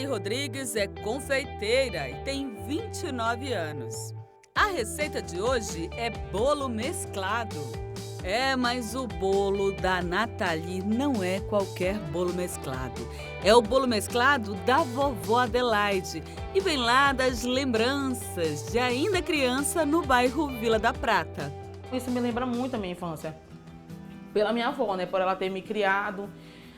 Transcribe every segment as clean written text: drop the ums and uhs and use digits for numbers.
Nathalie Rodrigues é confeiteira e tem 29 anos. A receita de hoje é bolo mesclado. Mas o bolo da Nathalie não é qualquer bolo mesclado. É o bolo mesclado da vovó Adelaide e vem lá das lembranças de ainda criança no bairro Vila da Prata. Isso me lembra muito a minha infância. Pela minha avó, né? Por ela ter me criado.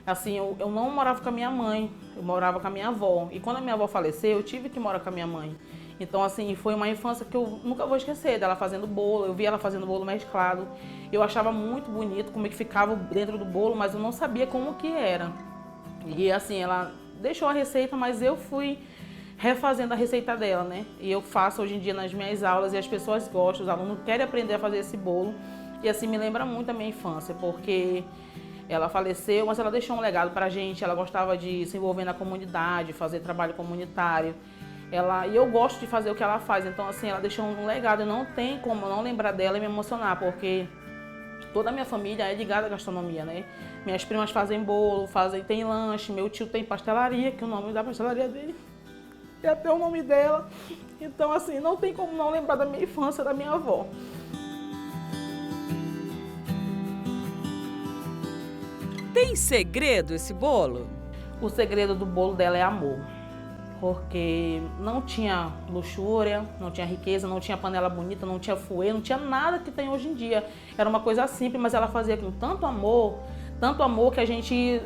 Assim, eu não morava com a minha mãe, eu morava com a minha avó. E quando a minha avó faleceu, eu tive que morar com a minha mãe. Então, assim, foi uma infância que eu nunca vou esquecer dela fazendo bolo. Eu via ela fazendo bolo mesclado. Eu achava muito bonito como é que ficava dentro do bolo, mas eu não sabia como que era. E, assim, ela deixou a receita, mas eu fui refazendo a receita dela, né? E eu faço hoje em dia nas minhas aulas e as pessoas gostam, os alunos querem aprender a fazer esse bolo. E, assim, me lembra muito a minha infância, porque ela faleceu, mas ela deixou um legado pra gente. Ela gostava de se envolver na comunidade, fazer trabalho comunitário. E eu gosto de fazer o que ela faz, então assim, ela deixou um legado, não tem como não lembrar dela e me emocionar, porque toda a minha família é ligada à gastronomia, né? Minhas primas fazem bolo, tem lanche, meu tio tem pastelaria, que é o nome da pastelaria dele, e até o nome dela. Então assim, não tem como não lembrar da minha infância, da minha avó. Tem segredo esse bolo? O segredo do bolo dela é amor. Porque não tinha luxúria, não tinha riqueza, não tinha panela bonita, não tinha fouet, não tinha nada que tem hoje em dia. Era uma coisa simples, mas ela fazia com tanto amor que a gente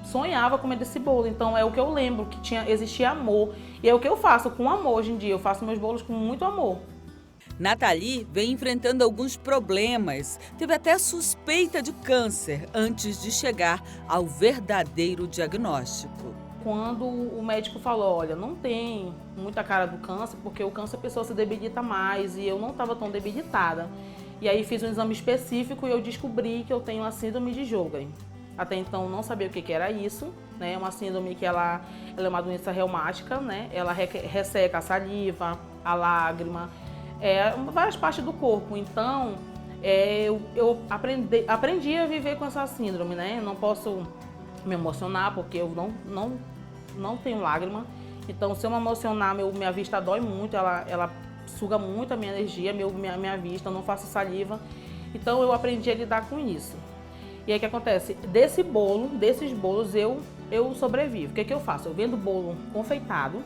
sonhava comendo esse bolo. Então é o que eu lembro, que existia amor. E é o que eu faço com amor hoje em dia, eu faço meus bolos com muito amor. Nathalie vem enfrentando alguns problemas. Teve até suspeita de câncer antes de chegar ao verdadeiro diagnóstico. Quando o médico falou, olha, não tem muita cara do câncer, porque o câncer a pessoa se debilita mais e eu não estava tão debilitada. E aí fiz um exame específico e eu descobri que eu tenho a síndrome de Sjögren. Até então não sabia o que era isso, né? É uma síndrome que ela é uma doença reumática, né? Ela resseca a saliva, a lágrima, várias partes do corpo. Então eu aprendi a viver com essa síndrome, né? Não posso me emocionar porque eu não tenho lágrima. Então, se eu me emocionar, minha vista dói muito, ela suga muito a minha energia, minha vista, eu não faço saliva. Então, eu aprendi a lidar com isso. E aí, o que acontece? Desses bolos, eu sobrevivo. O que eu faço? Eu vendo bolo confeitado,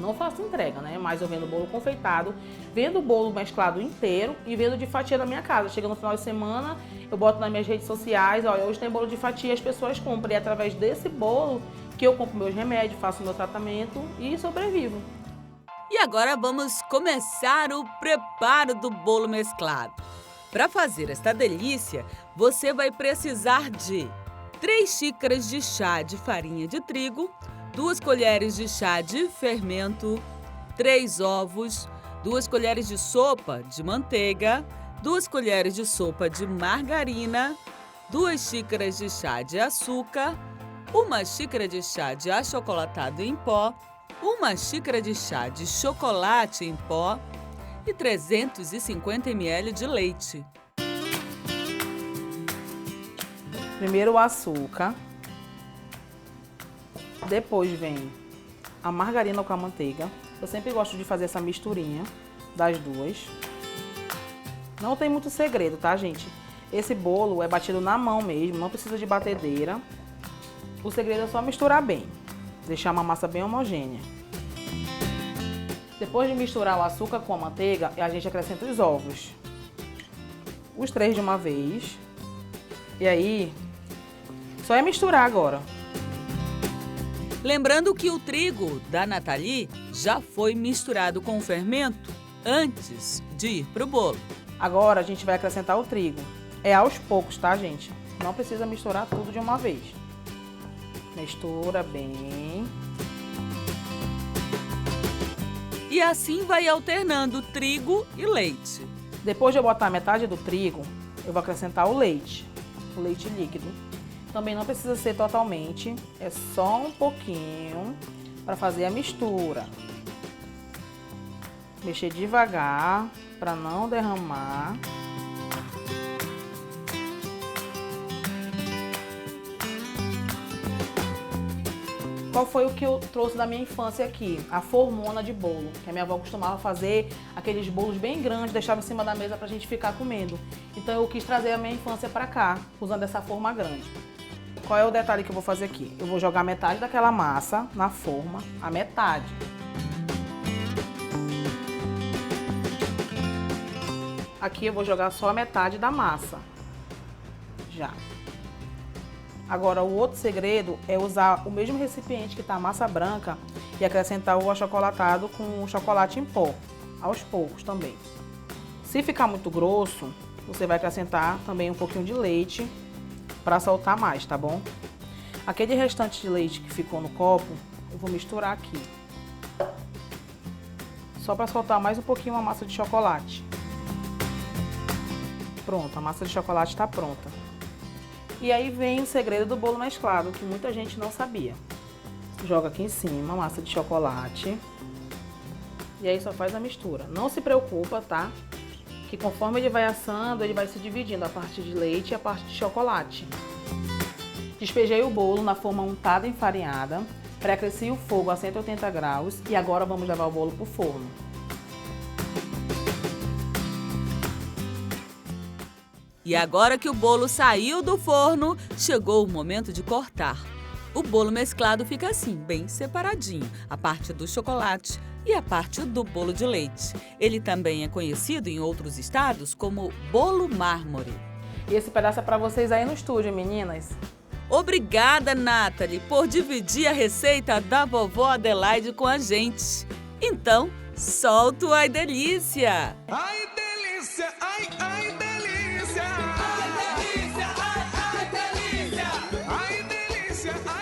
não faço entrega, né? Mas eu vendo bolo confeitado, vendo bolo mesclado inteiro e vendo de fatia na minha casa. Chega no final de semana, eu boto nas minhas redes sociais, olha, hoje tem bolo de fatia, as pessoas compram. E é através desse bolo que eu compro meus remédios, faço meu tratamento e sobrevivo. E agora vamos começar o preparo do bolo mesclado. Para fazer esta delícia, você vai precisar de 3 xícaras de chá de farinha de trigo, 2 colheres de chá de fermento, 3 ovos, 2 colheres de sopa de manteiga, 2 colheres de sopa de margarina, 2 xícaras de chá de açúcar, 1 xícara de chá de achocolatado em pó, 1 xícara de chá de chocolate em pó e 350 ml de leite. Primeiro o açúcar, depois vem a margarina com a manteiga. Eu sempre gosto de fazer essa misturinha das duas. Não tem muito segredo, tá, gente? Esse bolo é batido na mão mesmo, não precisa de batedeira. O segredo é só misturar bem, deixar uma massa bem homogênea. Depois de misturar o açúcar com a manteiga, a gente acrescenta os ovos. Os 3 de uma vez. E aí, só é misturar agora. Lembrando que o trigo da Nathalie já foi misturado com o fermento antes de ir para o bolo. Agora a gente vai acrescentar o trigo. É aos poucos, tá, gente? Não precisa misturar tudo de uma vez. Mistura bem. E assim vai alternando trigo e leite. Depois de eu botar metade do trigo, eu vou acrescentar o leite líquido. Também não precisa ser totalmente, é só um pouquinho para fazer a mistura. Mexer devagar para não derramar. Qual foi o que eu trouxe da minha infância aqui? A formona de bolo, que a minha avó costumava fazer aqueles bolos bem grandes, deixava em cima da mesa pra gente ficar comendo. Então eu quis trazer a minha infância pra cá, usando essa forma grande. Qual é o detalhe que eu vou fazer aqui? Eu vou jogar metade daquela massa na forma, a metade. Aqui eu vou jogar só a metade da massa. Já. Agora, o outro segredo é usar o mesmo recipiente que está a massa branca e acrescentar o achocolatado com o chocolate em pó, aos poucos também. Se ficar muito grosso, você vai acrescentar também um pouquinho de leite para soltar mais, tá bom? Aquele restante de leite que ficou no copo, eu vou misturar aqui. Só para soltar mais um pouquinho a massa de chocolate. Pronto, a massa de chocolate está pronta. E aí vem o segredo do bolo mesclado, que muita gente não sabia. Joga aqui em cima a massa de chocolate. E aí só faz a mistura. Não se preocupa, tá? Que conforme ele vai assando, ele vai se dividindo a parte de leite e a parte de chocolate. Despejei o bolo na forma untada e enfarinhada. Pré-aqueci o fogo a 180 graus e agora vamos levar o bolo para o forno. E agora que o bolo saiu do forno, chegou o momento de cortar. O bolo mesclado fica assim, bem separadinho, a parte do chocolate e a parte do bolo de leite. Ele também é conhecido em outros estados como bolo mármore. E esse pedaço é para vocês aí no estúdio, meninas. Obrigada, Nathalie, por dividir a receita da vovó Adelaide com a gente. Então, solta o Ai Delícia! Ai, delícia! Ai, ai, delícia! Ai, delícia! Ai, ai, delícia! Ai, delícia! Ai,